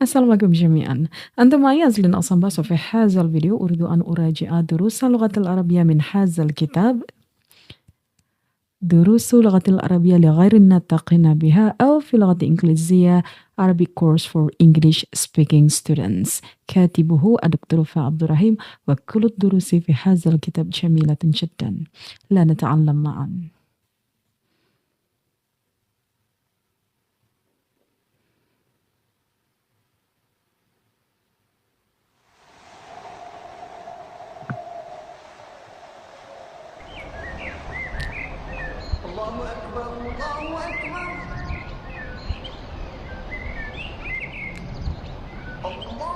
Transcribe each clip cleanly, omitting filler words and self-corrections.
السلام عليكم جميعا. أنتم معي أزلين الصنباس، وفي هذا الفيديو أريد أن أراجع دروس اللغة العربية من هذا الكتاب، دروس اللغة العربية لغير الناطقين بها، أو في اللغة الإنجليزية Arabic Course for English Speaking Students. كاتبه الدكتور عبد الرحيم، وكل الدروس في هذا الكتاب جميلة جدا. لا نتعلم معا. الله أكبر الله أكبر الله أكبر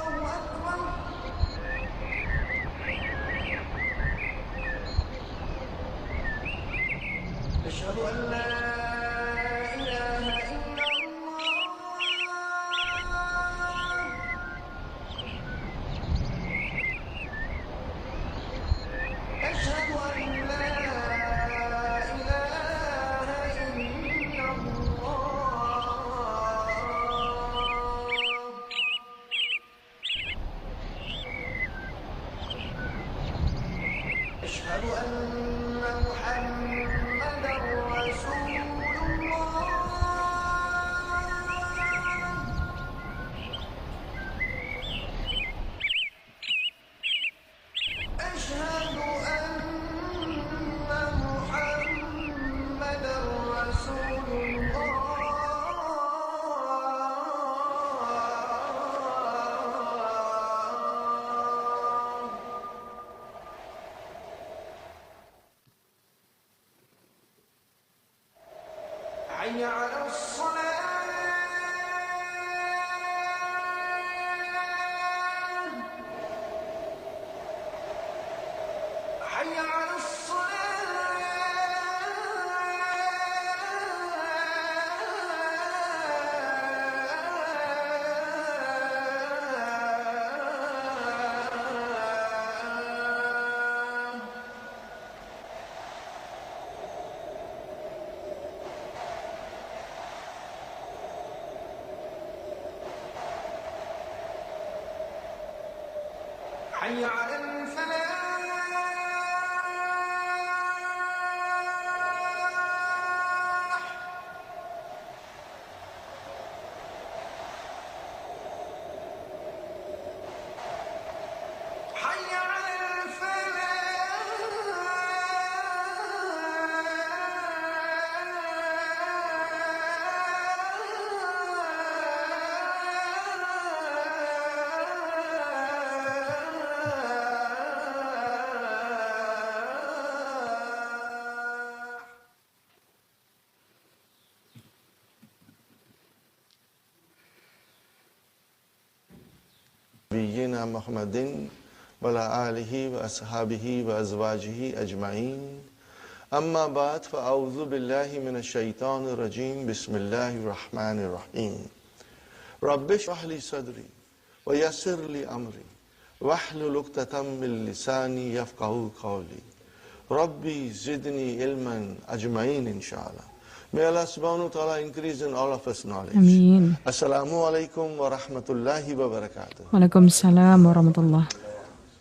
الله أكبر. أشهد أن لا إله إلا الله. أشهد أن لا إله إلا الله. أشهد أن محمدا رسول الله. أشهد أن محمدا رسول الله. حي على الصلاة. حي على الصلاة. حي على الفلاح. حي على الفلاح. نبينا محمد وعلى آله وأصحابه وأزواجه أجمعين. أما بعد، فأعوذ بالله من الشيطان الرجيم. بسم الله الرحمن الرحيم. رب اشرح لي صدري ويسر لي أمري واحلل عقدة من لساني يفقهوا قولي. ربي زدني علما أجمعين inshallah. May Allah subhanahu wa ta'ala increase in all of us knowledge. آمين. Assalamu alaikum wa rahmatullahi wa barakatuh. وعليكم السلام ورحمة الله.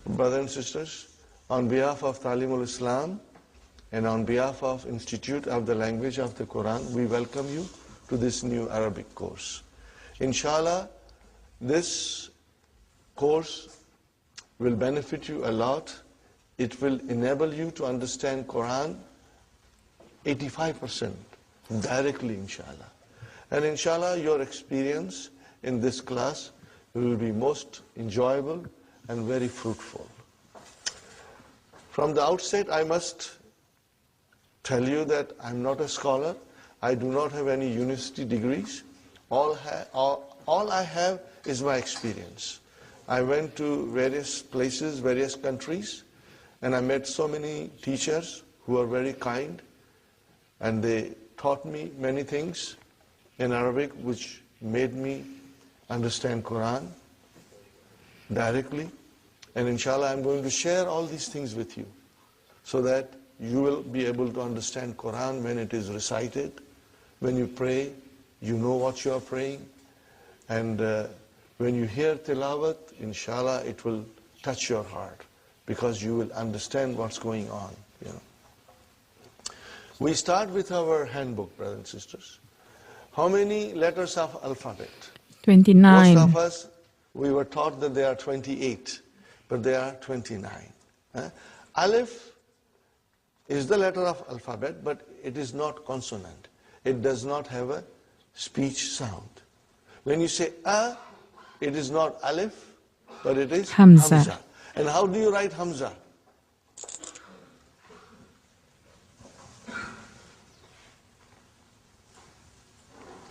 Brothers and sisters, on behalf of Talimul Islam and on behalf of Institute of the Language of the Quran, we welcome you to this new Arabic course. Inshallah, this course will benefit you a lot. It will enable you to understand Quran 85% directly, inshallah. And inshallah, your experience in this class will be most enjoyable and very fruitful. From the outset, I must tell you that I'm not a scholar. I do not have any university degrees. All I have is my experience. I went to various places, various countries, and I met so many teachers who are very kind, and they taught me many things in Arabic which made me understand Quran directly. And inshallah, I'm going to share all these things with you so that you will be able to understand Quran when it is recited. When you pray, you know what you are praying. And when you hear tilawat, inshallah, it will touch your heart because you will understand what's going on. We start with our handbook, brothers and sisters. How many letters of alphabet? 29. Most of us, we were taught that there are 28, but there are 29. Alif is the letter of alphabet, but it is not consonant. It does not have a speech sound. When you say a, it is not alif, but it is Hamza. hamza. And how do you write hamza?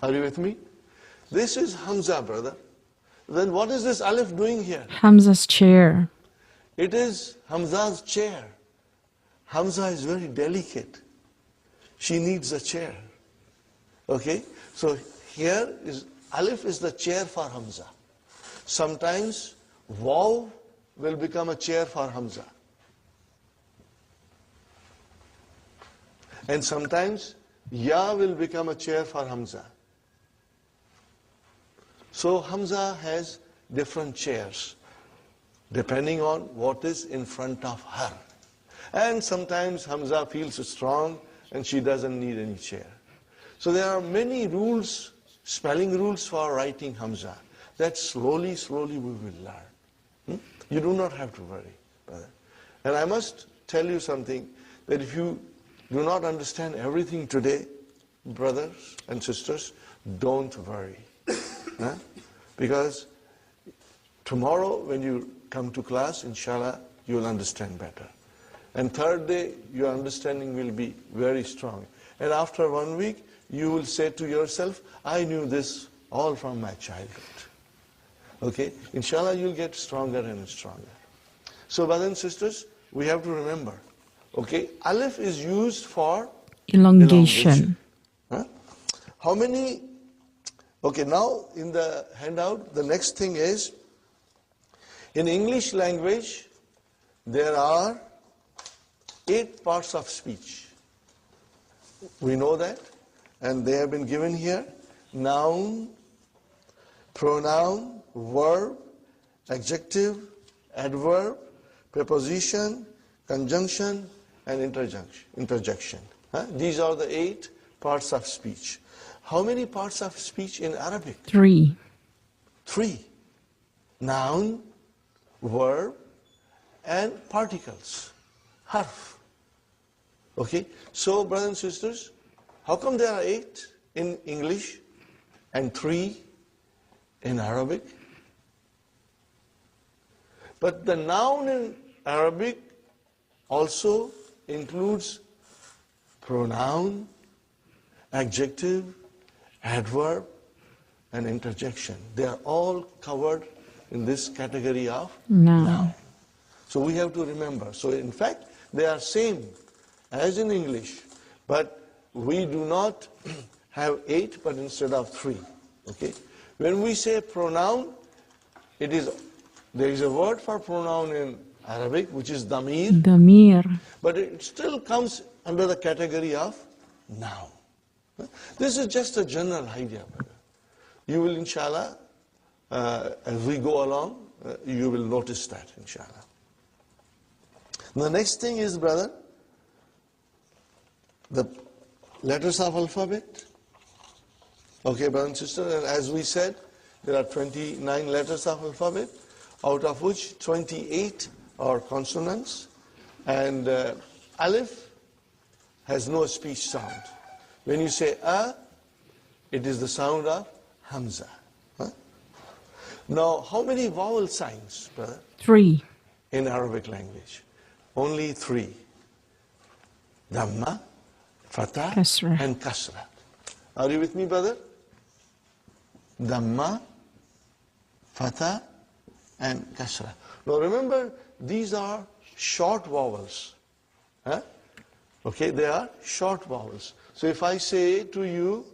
Are you with me? This is hamza, brother. Then what is this alif doing here? Hamza's chair. It is Hamza's chair. Hamza is very delicate. She needs a chair. Okay? So here is alif is the chair for Hamza. Sometimes waw will become a chair for Hamza. And sometimes ya will become a chair for Hamza. So Hamza has different chairs depending on what is in front of her. And sometimes Hamza feels strong and she doesn't need any chair. So there are many rules, spelling rules for writing Hamza that slowly we will learn. You do not have to worry, brother. And I must tell you something, that if you do not understand everything today, brothers and sisters, don't worry. Because tomorrow when you come to class, inshallah, you will understand better. And third day, your understanding will be very strong. And after 1 week, you will say to yourself, I knew this all from my childhood. Okay? Inshallah, you'll get stronger and stronger. So, brothers and sisters, we have to remember, okay, alif is used for Elongation. How many, okay, now in the handout, the next thing is, in English language, there are 8 parts of speech. We know that, and they have been given here. Noun, pronoun, verb, adjective, adverb, preposition, conjunction, and interjection. These are the 8 parts of speech. How many parts of speech in Arabic? 3. 3. Noun, verb, and particles. Harf. Okay? So, brothers and sisters, how come there are 8 in English and 3 in Arabic? But the noun in Arabic also includes pronoun, adjective, adverb, and interjection. They are all covered in this category of noun. So we have to remember. So in fact, they are same as in English, but we do not have 8, but instead of 3. Okay? When we say pronoun, there is a word for pronoun in Arabic, which is damir. Damir. But it still comes under the category of noun. This is just a general idea, brother. You will, inshallah, as we go along, you will notice that, inshallah. The next thing is, brother, the letters of alphabet. Okay, brother and sister, and as we said, there are 29 letters of alphabet, out of which 28 are consonants, and alif has no speech sound. When you say a, it is the sound of hamza. Now, how many vowel signs, brother? 3. In Arabic language? Only 3. Dhamma, fatah, Kasra. and kasra. Are you with me, brother? Dhamma, fatah, and kasra. Now remember, these are short vowels. Okay, they are short vowels. So if I say to you,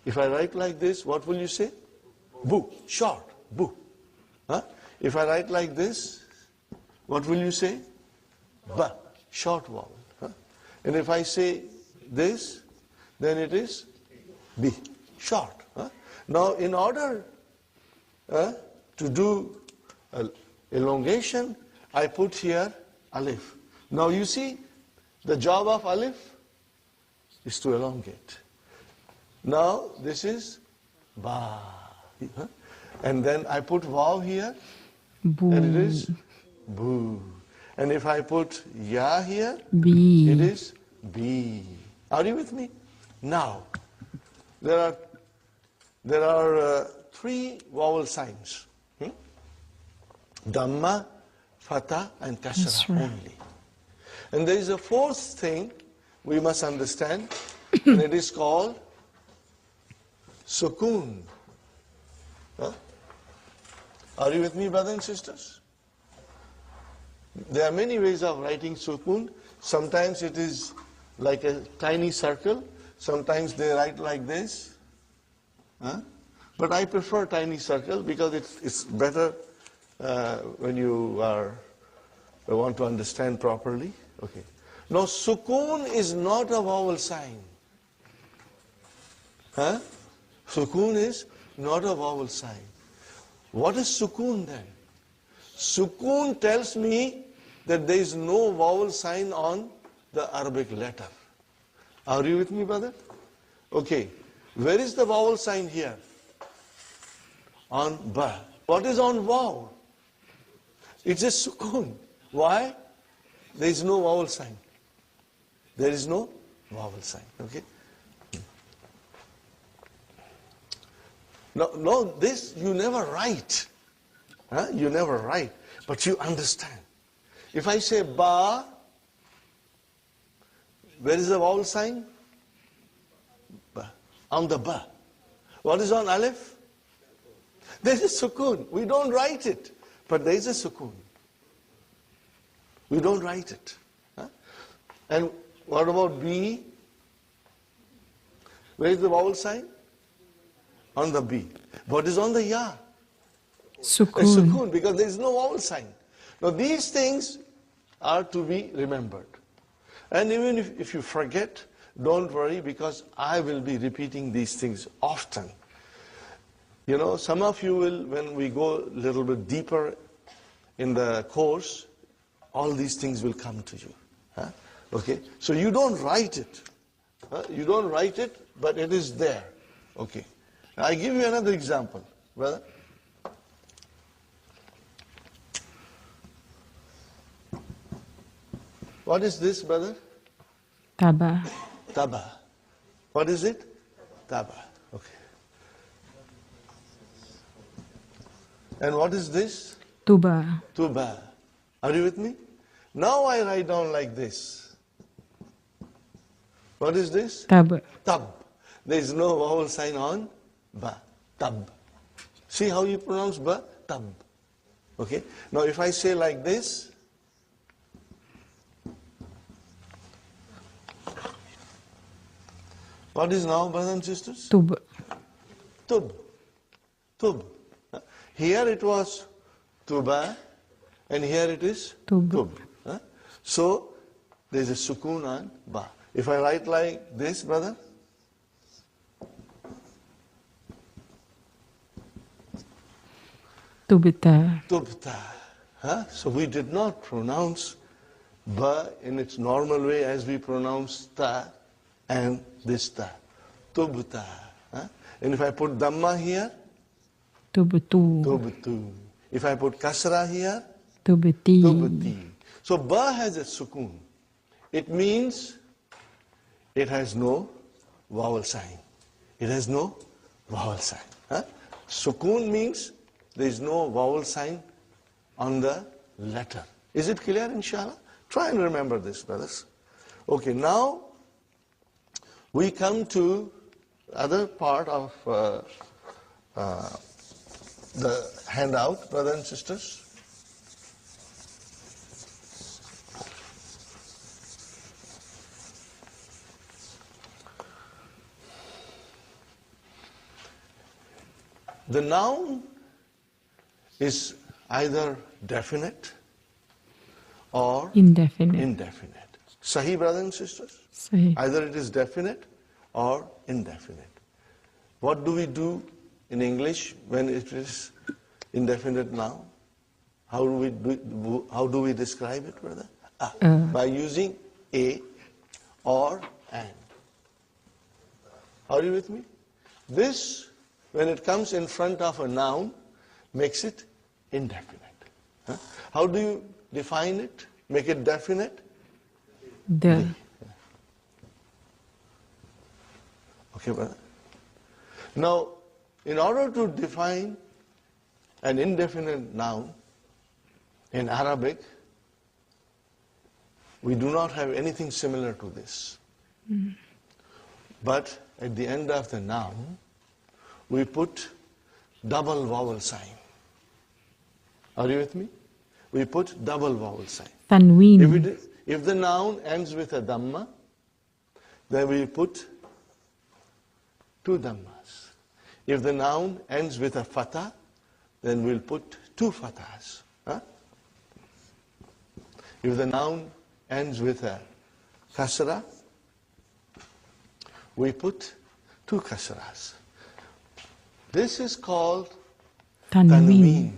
if I write like this, what will you say? Bu, short, bu. If I write like this, what will you say? ba, short vowel. And if I say this, then it is B, short. Now, in order to do elongation, I put here alif. Now, you see, the job of alif is to elongate. Now, this is ba. And then I put vav here, Boo. and it is boo. And if I put ya here, B. it is B. Are you with me? Now, there are three vowel signs. Dhamma, Fatha, and That's Kasra right. only. And there is a fourth thing we must understand, and it is called sukoon. Are you with me, brothers and sisters? There are many ways of writing sukoon. Sometimes it is like a tiny circle. Sometimes they write like this. But I prefer tiny circle because it's better when you want to understand properly. Okay. Now, sukoon is not a vowel sign. Sukoon is not a vowel sign. What is sukoon then? Sukoon tells me that there is no vowel sign on the Arabic letter. Are you with me, brother? Okay. Where is the vowel sign here? On ba. What is on vav? It's a sukoon. Why? There is no vowel sign. There is no vowel sign. Okay? No, this you never write. You never write. But you understand. If I say ba, where is the vowel sign? Ba. On the ba. What is on alif? There is a sukoon. We don't write it. But there is a sukoon. We don't write it. And what about B? Where is the vowel sign? On the B. What is on the ya? A Sukoon. sukoon, because there is no vowel sign. Now these things are to be remembered. And even if you forget, don't worry, because I will be repeating these things often. You know, some of you will, when we go a little bit deeper in the course, all these things will come to you. Okay? So you don't write it. You don't write it, but it is there. Okay. Now I give you another example, brother. What is this, brother? Taba. Taba. What is it? Taba. Okay. And what is this? Tuba. Tuba. Are you with me? Now I write down like this. What is this? Tab. Tab. There is no vowel sign on ba. Tab. See how you pronounce ba? Tab. Okay. Now if I say like this, what is now, brothers and sisters? Tub. Tub. Tub. Here it was tuba, and here it is Tub. tub. So there is a sukoon on ba. If I write like this, brother, Tubita. tubta. So we did not pronounce ba in its normal way as we pronounce ta and this ta. Tubta. And if I put dhamma here, Tubutu. tubtu. If I put kasra here, Tubiti. tubti. So ba has a sukoon. It means it has no vowel sign. It has no vowel sign. Sukoon means there is no vowel sign on the letter. Is it clear, inshallah? Try and remember this, brothers. Okay, now we come to other part of the handout, brothers and sisters. The noun is either definite or Indefinite. indefinite. Sahih, brothers and sisters? Sahih. Either it is definite or indefinite. What do we do in English when it is indefinite noun? How do we describe it, brother? By using a or and. Are you with me? This, when it comes in front of a noun, makes it indefinite. How do you define it? Make it definite? The. Okay, brother? Now, in order to define an indefinite noun in Arabic, we do not have anything similar to this. But at the end of the noun, we put double vowel sign. Are you with me? We put double vowel sign. Tanween. If the noun ends with a dhamma, then we put two dhammas. If the noun ends with a fatha, then we'll put two fathas. If the noun ends with a kasra, we put two kasras. This is called tanween.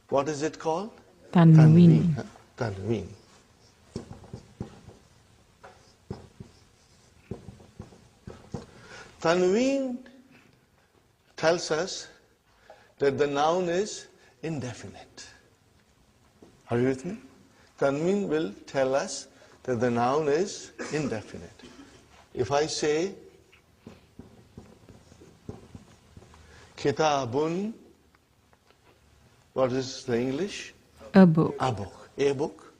What is it called? Tanween. Tanween. Tanween tells us that the noun is indefinite. Are you with me? Tanween will tell us that the noun is indefinite. If I say kitabun, what is the English? A book. A book. A book.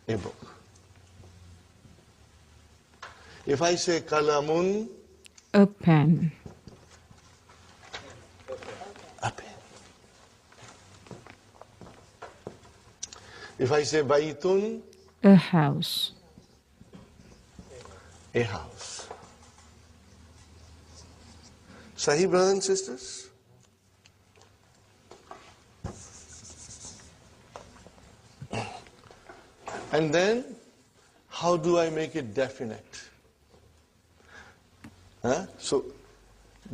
A book. If I say kalamun, A pen. a pen. If I say baytun, A house. a house. Sahih, brothers and sisters? And then, how do I make it definite? So,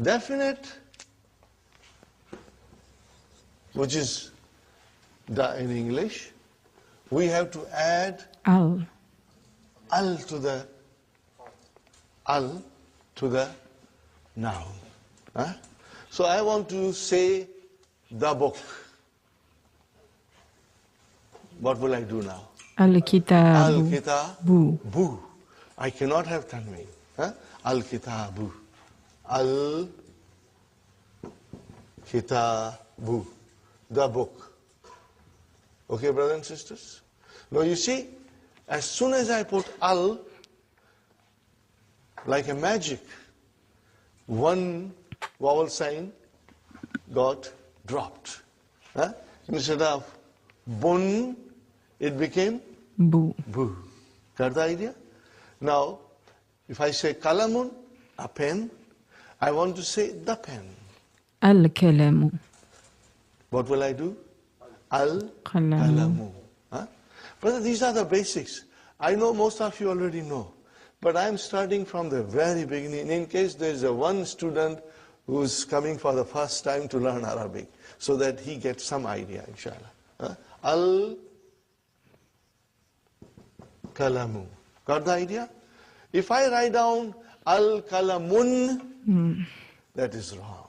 definite, which is da in English, we have to add Al. al to the noun. So I want to say the book. What will I do now? Al-Kitabu. Al-Kitabu. Bu. I cannot have tanween. Al-Kitabu. Al-Kitabu. The book. Okay, brothers and sisters? Now you see, as soon as I put al, like a magic, one vowel sign got dropped. Instead of bun, it became Bu. bu. Got the idea? Now, if I say kalamun, a pen, I want to say the pen. Al-Kalamu. What will I do? Al-kalamu. Brother, these are the basics. I know most of you already know. But I'm starting from the very beginning in case there's one student who's coming for the first time to learn Arabic, so that he gets some idea, inshallah. Al-kalamu. Got the idea? If I write down al-kalamun, that is wrong.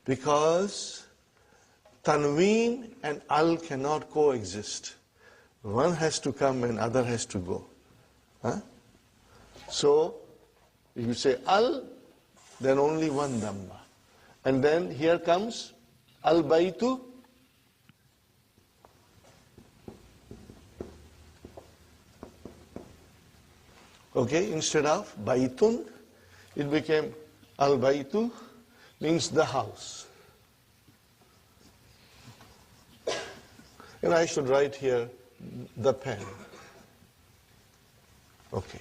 Because tanween and al cannot coexist. One has to come and other has to go. So, if you say al, then only one dhamma. And then here comes al-baytu. Okay, instead of baytun, it became al-baytu, means the house. And I should write here the pen. Okay.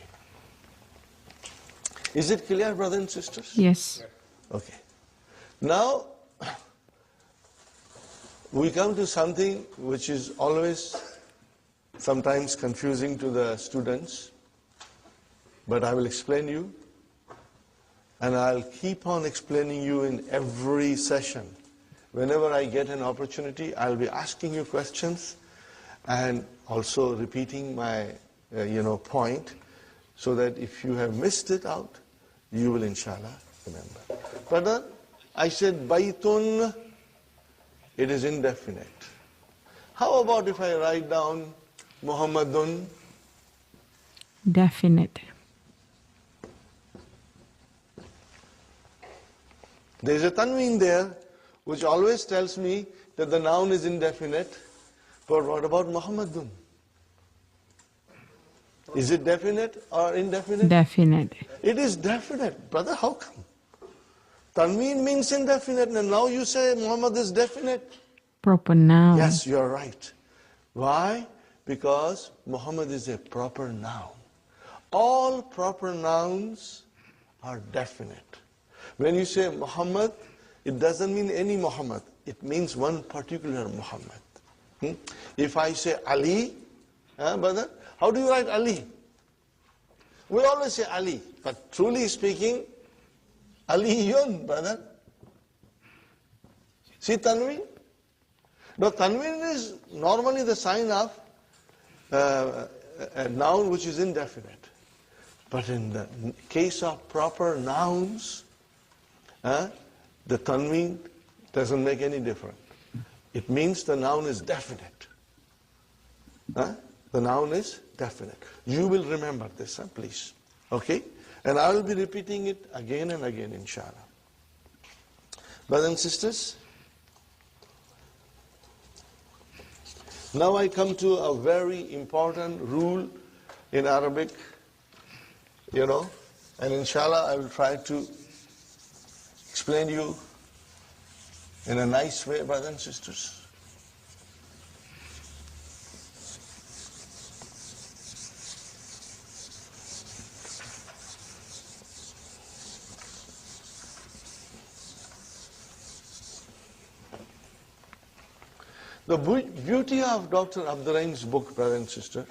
Is it clear, brothers and sisters? Yes. Okay. Now, we come to something which is always sometimes confusing to the students, but I will explain you, and I'll keep on explaining you in every session. Whenever I get an opportunity, I'll be asking you questions and also repeating my point, so that if you have missed it out, you will inshallah remember. Brother, I said baytun, it is indefinite. How about if I write down Muhammadun? Definite. There is a tanween there which always tells me that the noun is indefinite. But what about Muhammadun? Is it definite or indefinite? Definite. It is definite. Brother, how come? Tanween means indefinite, and now you say Muhammad is definite? Proper noun. Yes, you are right. Why? Because Muhammad is a proper noun. All proper nouns are definite. When you say Muhammad, it doesn't mean any Muhammad. It means one particular Muhammad. If I say Ali, brother, how do you write Ali? We always say Ali, but truly speaking, Aliyun, brother. See Tanween? Now Tanween is normally the sign of a noun which is indefinite. But in the case of proper nouns, the Tanween doesn't make any difference. It means the noun is definite. The noun is definite. You will remember this, please. Okay? And I will be repeating it again and again, inshallah. Brothers and sisters, now I come to a very important rule in Arabic, and inshallah I will try to explain you in a nice way, brothers and sisters. The beauty of Dr. Abdurrahim's book, brother and sister,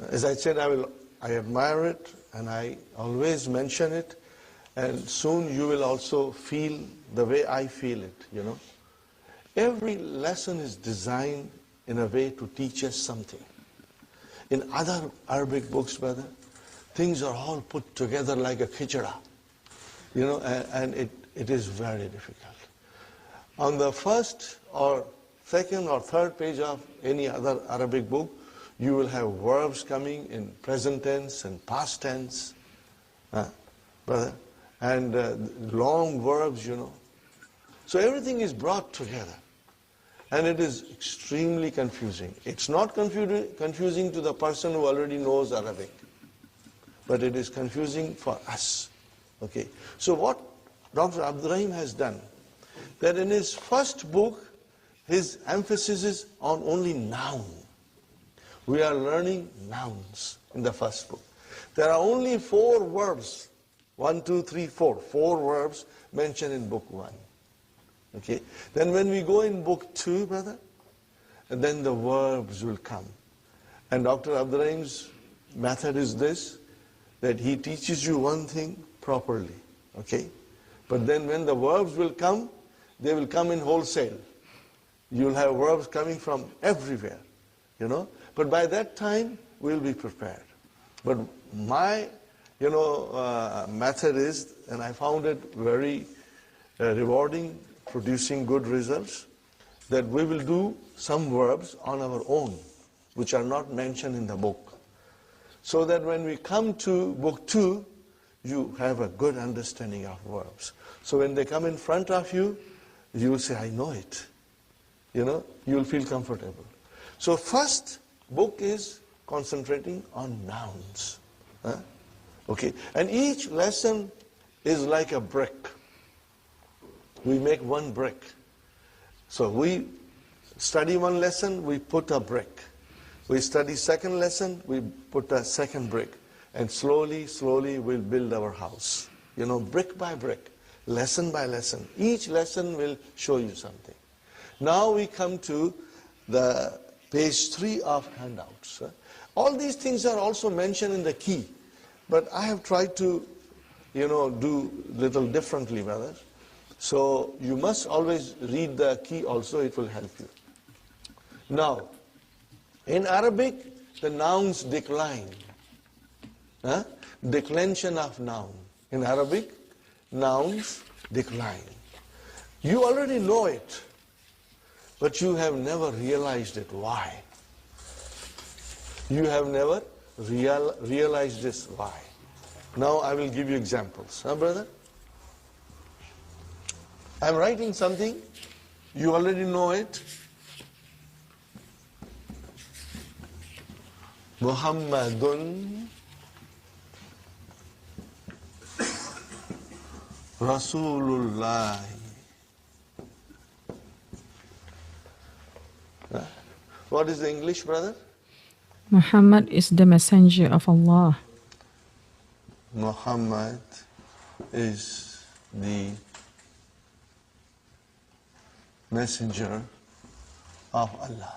as I said, I admire it and I always mention it, and soon you will also feel the way I feel it, Every lesson is designed in a way to teach us something. In other Arabic books, brother, things are all put together like a khichda, and it is very difficult. On the first or second or third page of any other Arabic book, you will have verbs coming in present tense and past tense, brother, and long verbs, So everything is brought together, and it is extremely confusing. It's not confusing to the person who already knows Arabic, but it is confusing for us. Okay. So what Dr. Abdurrahim has done, that in his first book, his emphasis is on only noun. We are learning nouns in the first book. There are only 4 verbs. 1, 2, 3, 4. 4 verbs mentioned in book 1. Okay. Then when we go in book 2, brother, and then the verbs will come. And Dr. Abdurrahim's method is this, that he teaches you one thing properly. Okay. But then when the verbs will come, they will come in wholesale. You'll have verbs coming from everywhere, But by that time, we'll be prepared. But my, method is, and I found it very rewarding, producing good results, that we will do some verbs on our own, which are not mentioned in the book. So that when we come to book 2, you have a good understanding of verbs. So when they come in front of you, you will say, I know it. You'll feel comfortable. So first book is concentrating on nouns. Okay. And each lesson is like a brick. We make one brick. So we study one lesson, we put a brick. We study second lesson, we put a second brick. And slowly, slowly we'll build our house. Brick by brick, lesson by lesson. Each lesson will show you something. Now we come to the page 3 of handouts. All these things are also mentioned in the key, but I have tried to, do little differently, brother. So you must always read the key also, it will help you. Now, in Arabic, the nouns decline. Declension of noun. In Arabic, nouns decline. You already know it, but you have never realized it. Why? You have never realized this. Why? Now I will give you examples. Brother? I'm writing something. You already know it. Muhammadun Rasulullah. What is the English, brother? Muhammad is the messenger of Allah. Muhammad is the messenger of Allah.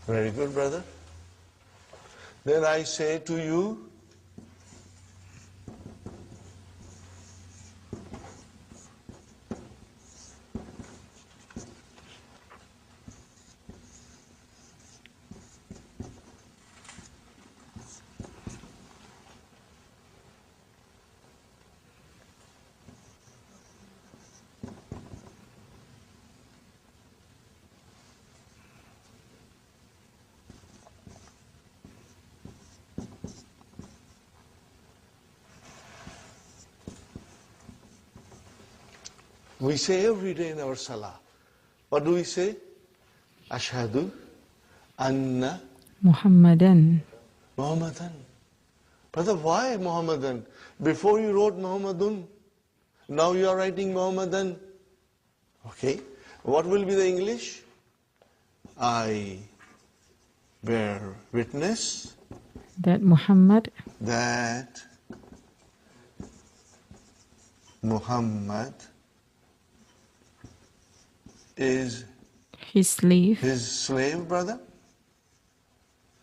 Very good, brother. Then I say to you, we say every day in our salah. What do we say? Ashhadu anna Muhammadan. Muhammadan. Brother, why Muhammadan? Before you wrote Muhammadun, now you are writing Muhammadan. Okay. What will be the English? I bear witness That Muhammad that Muhammad is his slave his slave, brother,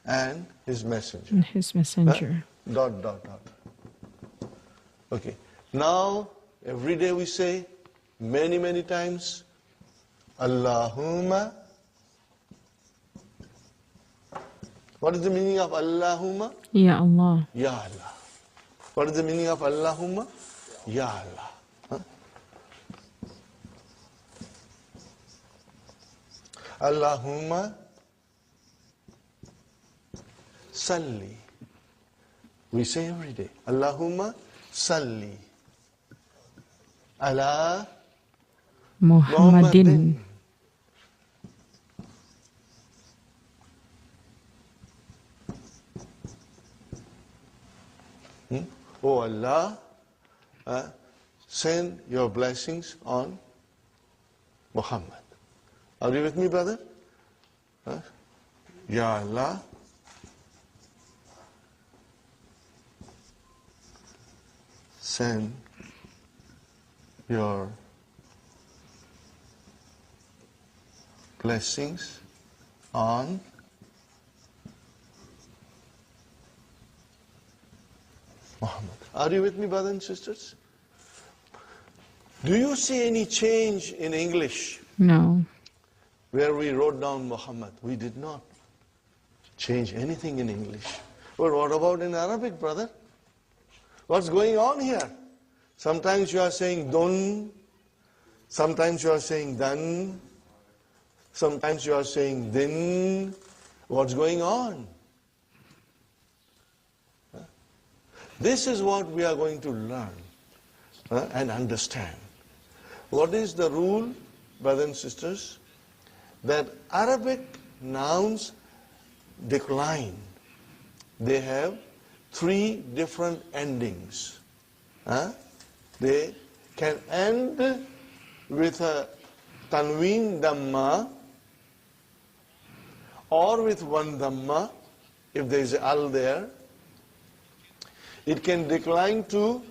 and his messenger. and his messenger. Dot. Okay. Now, every day we say, many times, Allahumma. What is the meaning of Allahumma? Ya Allah. Ya Allah. What is the meaning of Allahumma? Ya Allah. Allahumma salli. We say every day, Allahumma salli ala Muhammadin. Oh Allah, send your blessings on Muhammad. Are you with me, brother? Ya Allah, send your blessings on Muhammad. Are you with me, brothers and sisters? Do you see any change in English No. where we wrote down Muhammad? We did not change anything in English. But what about in Arabic, brother? What's going on here? Sometimes you are saying dun, sometimes you are saying dan, sometimes you are saying din. What's going on? This is what we are going to learn and understand. What is the rule, brothers and sisters? That Arabic nouns decline. They have 3 different endings. They can end with a tanween dhamma or with one dhamma if there is al there. It can decline to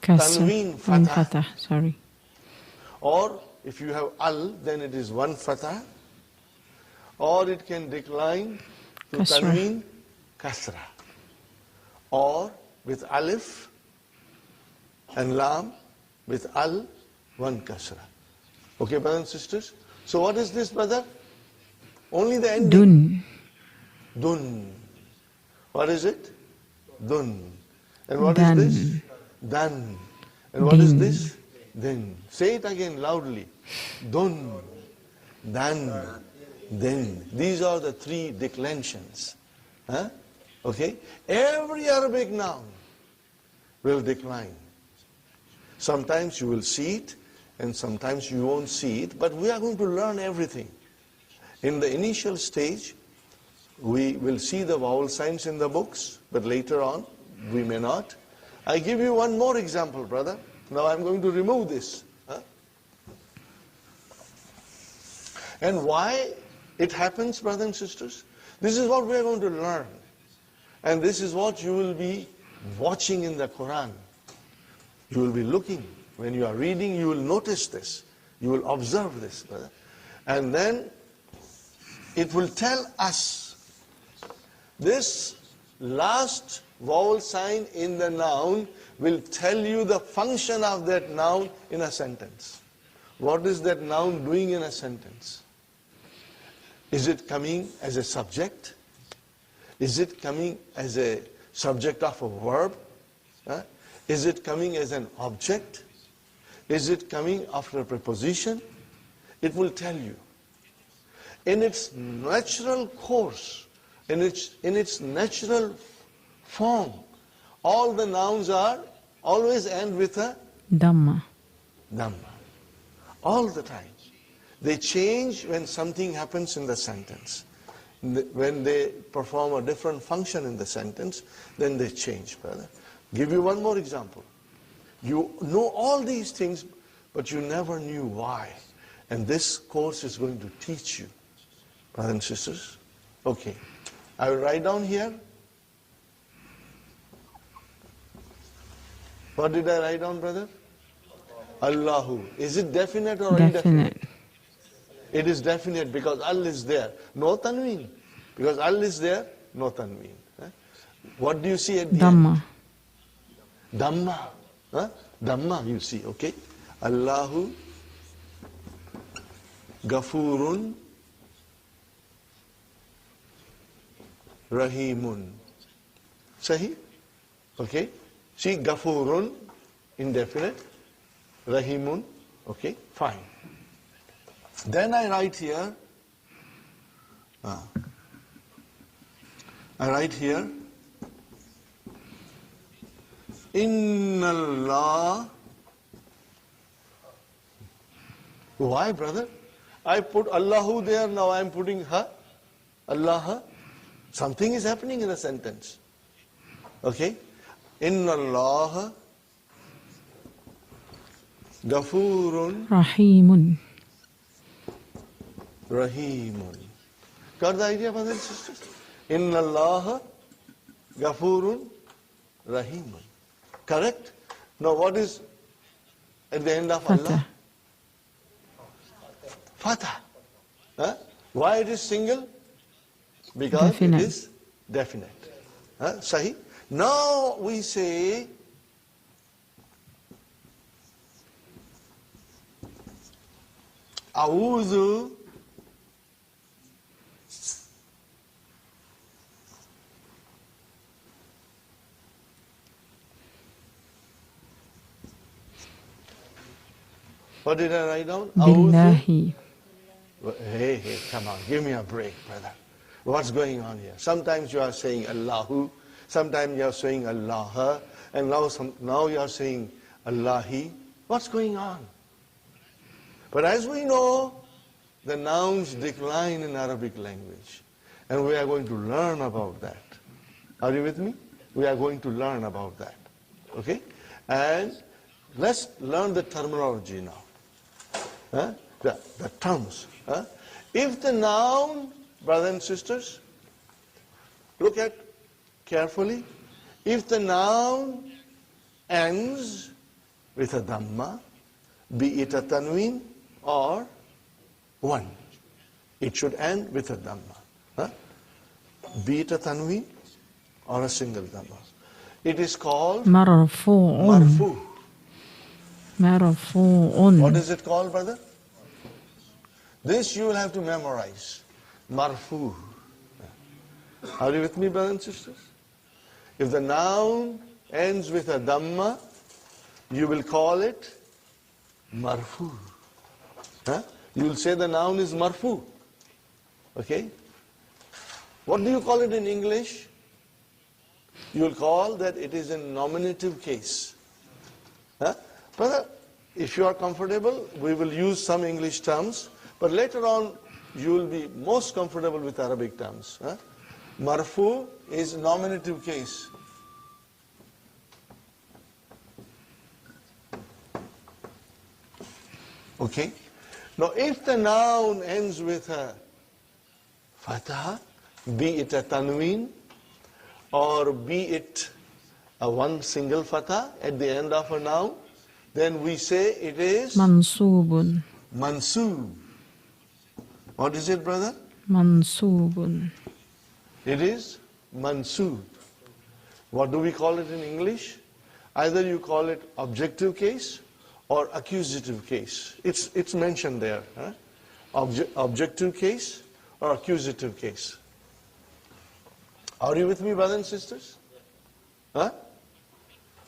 Kasr. tanween One fatah. fatah. Sorry. Or if you have al, then it is one fatah. or it can decline to Kasra. tanween, kasra, or with alif and lam, with al, one kasra. Okay, brothers and sisters? So what is this, brother? Only the ending. Dun. Dun. What is it? Dun. And what is Dan. this? Dan. And what is Din. this? Then. Say it again loudly. Dun. Dan. Then. These are the three declensions. Huh? Okay? Every Arabic noun will decline. Sometimes you will see it, and sometimes you won't see it, but we are going to learn everything. In the initial stage, we will see the vowel signs in the books, but later on, we may not. I give you one more example, brother. Now I'm going to remove this. Huh? And why it happens, brothers and sisters? This is what we are going to learn. And this is what you will be watching in the Quran. You will be looking. When you are reading, you will notice this. You will observe this, brother. And then it will tell us this last vowel sign in the noun will tell you the function of that noun in a sentence. What is that noun doing in a sentence? Is it coming as a subject? Is it coming as a subject of a verb? Huh? Is it coming as an object? Is it coming after a preposition? It will tell you. In its natural course, in its natural form, all the nouns are always end with a Dhamma. dhamma. All the time. They change when something happens in the sentence. When they perform a different function in the sentence, then they change, brother. Give you one more example. You know all these things, but you never knew why. And this course is going to teach you, brothers and sisters. Okay. I will write down here. What did I write down, brother? Allahu. Is it definite or indefinite? Definite. It is definite because Al is there. No tanween. Because Al is there, no tanween. What do you see at the Dhamma. end? Dhamma. Dhamma you see, okay? Allahu Gafurun Rahimun. Sahi? Okay? See, Gafurun, indefinite. Rahimun, okay? Fine. Then I write here, Inna Allah. Why, brother? I put Allahu there, now I am putting ha, Allah. Something is happening in the sentence. Okay? Inna Allah Gafurun Rahimun. Rahimun. Got the idea, brothers and sisters? Inna Allah Gafurun Rahimun. Correct? Now what is at the end of Fatah. Allah? Fatah. Huh? Why it is single? Because Definite. it is definite. Sahi? Now we say A'udhu What did I write down? A'udhu. Billahi. Hey, come on, give me a break, brother. What's going on here? Sometimes you are saying Allahu, sometimes you are saying Allah, and now you are saying Allahi. What's going on? But as we know, the nouns decline in Arabic language. And we are going to learn about that. Are you with me? We are going to learn about that. Okay? And let's learn the terminology now. The terms. If the noun, brothers and sisters, look at carefully. If the noun ends with a dhamma, be it a tanween or one. It should end with a Dhamma. Huh? Be it a Tanween or a single Dhamma. It is called مرفوع Marfu. مرفوع. What is it called, brother? This you will have to memorize. Marfu. Are you with me, brothers and sisters? If the noun ends with a Dhamma, you will call it Marfu. Huh? You will say the noun is Marfu. Okay? What do you call it in English? You will call that it is in nominative case. Huh? Brother, if you are comfortable, we will use some English terms, but later on you will be most comfortable with Arabic terms. Huh? Marfu is nominative case. Okay? Now if the noun ends with a fatha, be it a tanween, or be it a one single fatha at the end of a noun, then we say it is منصوب mansoob. What is it, brother? منصوب. It is mansoob. What do we call it in English? Either you call it objective case or accusative case. It's mentioned there. Huh? Objective case or accusative case. Are you with me, brothers and sisters? Huh?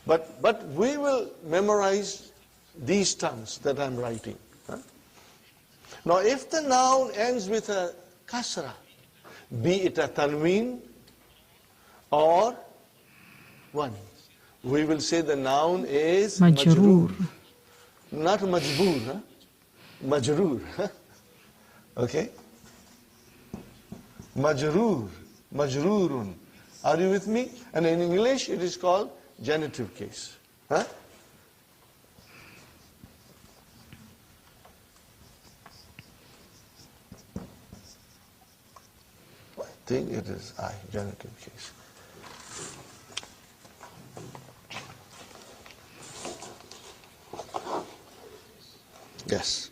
But we will memorize these terms that I'm writing. Huh? Now if the noun ends with a kasra, be it a tanween or one, we will say the noun is مجرور. Not majboor, huh? Majroor. Huh? Okay? Majroor. Majroorun. Are you with me? And in English it is called genitive case. Huh? I think it is genitive case. Yes,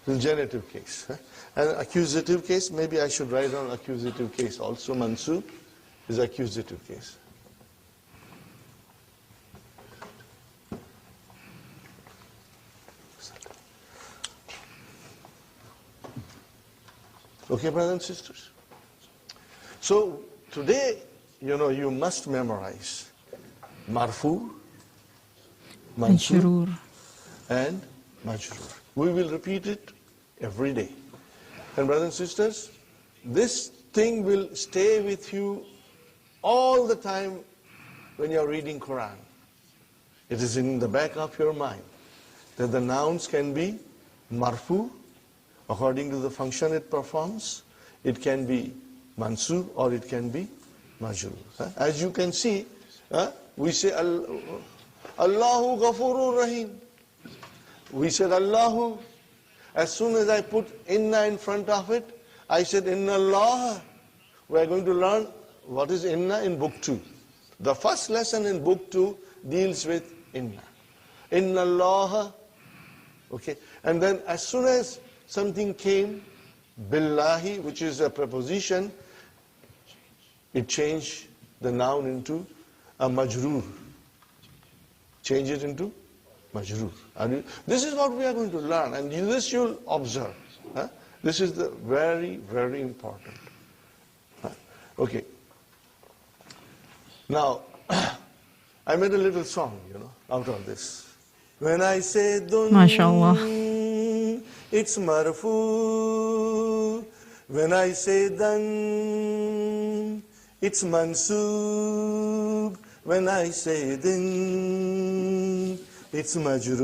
the genitive case. Huh? And accusative case, maybe I should write on accusative case also. Mansoob is accusative case. Okay, brothers and sisters? So today, you must memorize marfu, mansoob, مجرور. and majroor. We will repeat it every day. And brothers and sisters, this thing will stay with you all the time when you are reading Quran. It is in the back of your mind that the nouns can be marfu, according to the function it performs. It can be mansoob or it can be majroor. As you can see, we say Allahu Ghafurur Rahim. We said Allahu. As soon as I put inna in front of it, I said inna Allah. We are going to learn what is inna in book 2. The first lesson in book 2 deals with inna. Inna Allah. Okay. And then as soon as something came, billahi, which is a preposition, it changed the noun into a majroor. Change it into majroor. This is what we are going to learn, and this you'll observe. Huh? This is the very, very important. Huh? Okay. Now, I made a little song, out of this. When I say dun, MashaAllah. it's marfu. When I say dan, it's mansoob. When I say din, it's majroor.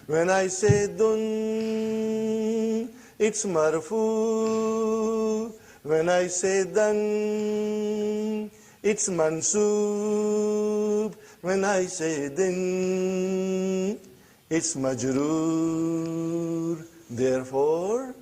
When I say dun, it's marfu. When I say dan, it's mansoob. When I say din, it's majroor. Therefore,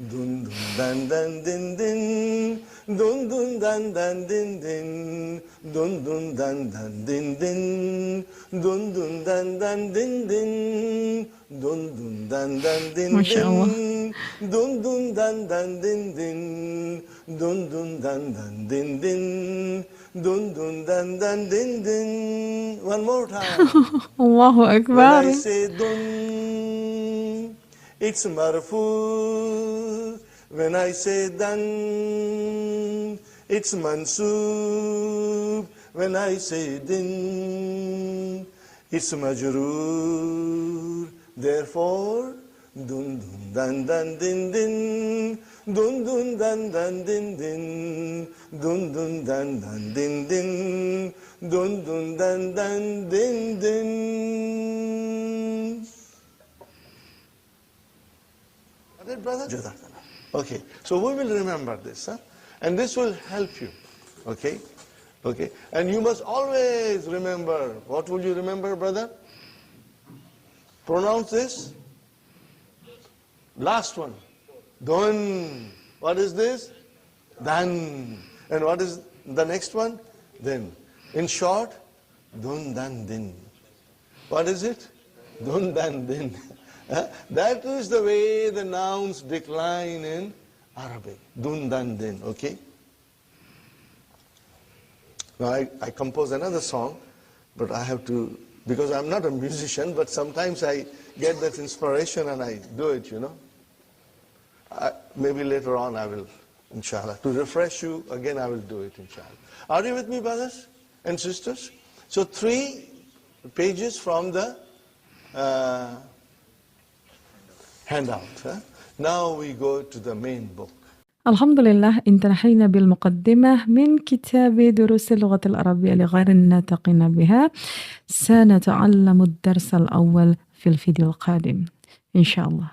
dun dun dan dan din din, dun dun dan dan din din, dun dun dan dan din din, dun dun dan dan din din, dun dun dan dan din MashaAllah. din, dun dun dan dan din din, dun dun dan dan din din, dun dun dan dan din din. One more time. Allahu When Akbar. I say dun, it's marfu. When I say dan, it's mansub. When I say din, it's majroor. Therefore, dun dun dan dan din din, dun dun dan dan din din, dun dun dan dan din din, dun dun dan dan din din. Got it, brother? Jazakallah. Okay, so we will remember this, huh? And this will help you. Okay? Okay. And you must always remember. What will you remember, brother? Pronounce this. Last one. Dun. What is this? Dan. And what is the next one? Then. In short, dun dan din. What is it? Dun dan din. That is the way the nouns decline in Arabic. Dun dan din. Okay? Now I compose another song, but I have to, because I'm not a musician, but sometimes I get that inspiration and I do it, you know. Maybe later on I will, inshallah. To refresh you, again I will do it, inshallah. Are you with me, brothers and sisters? So 3 pages from the handout. Huh? Now we go to the main book. الحمد لله انتهينا بالمقدمة من كتاب دروس اللغة العربية لغير الناطقين بها. سنتعلم الدرس الأول في الفيديو القادم إن شاء الله.